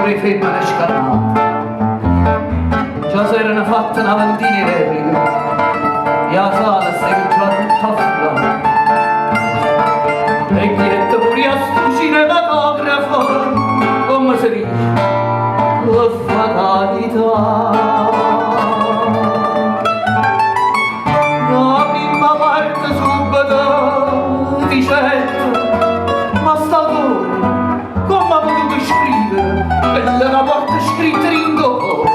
amore femmine scannate. Già s'erano fatte una ventina di repliche, e la sala stava tutta afflata. E chi è pure a sto cinematografo, come si dice, la fatalità. La prima parte subito dicendo, ma sta autore come ha potuto scrivere quella porta scritta in go?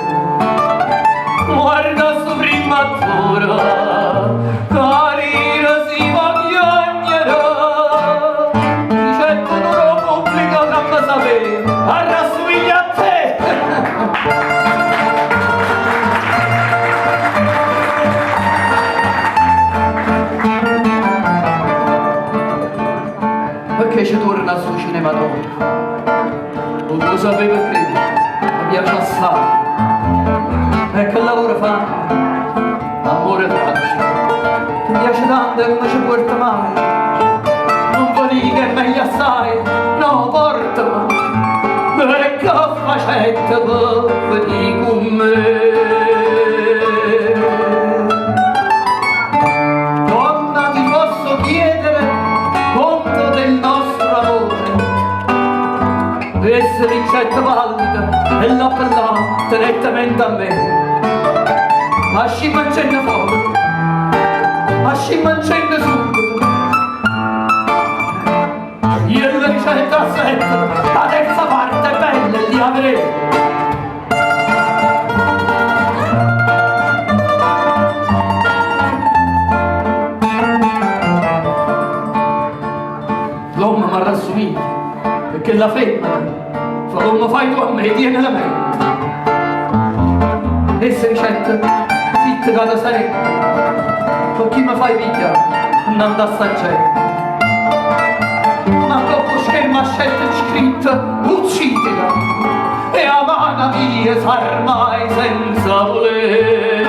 Guarda sto primo attore, carina si magliagnerà, dicendo non lo pubblico come sapere, rassomiglia a te. Perché ci torna sul cinematografo? Non lo sapevo e credo, mi piace assai. E che lavoro fa? Amore tragico. Ti piace tanto e non ci porta mai. Non vuol dire che è meglio assai, no, portami. E che facette per venire con me? Donna, ti posso chiedere conto del nostro amore? Essa ricetta pallida e la appellata direttamente a me. Ma ci mangiando fuori, ma ci mangiando subito. Io la ricetta aspetta, la terza parte è bella e li avremo. L'uomo mi ha rassomiglia, perché la femmina fa come fai tu a me, tiene la me. Essa ricetta zitta che sei, con chi mi fai pigliare, andando a assaggiare. Ma dopo schermo a scelta scritta, uccidila, e a mano mia sarà mai senza volere.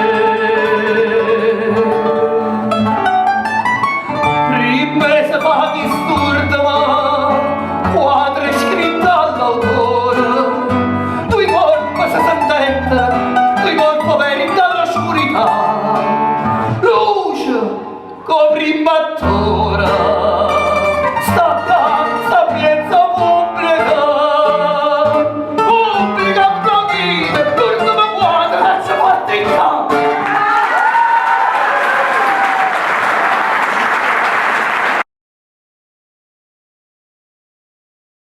Prima se paghi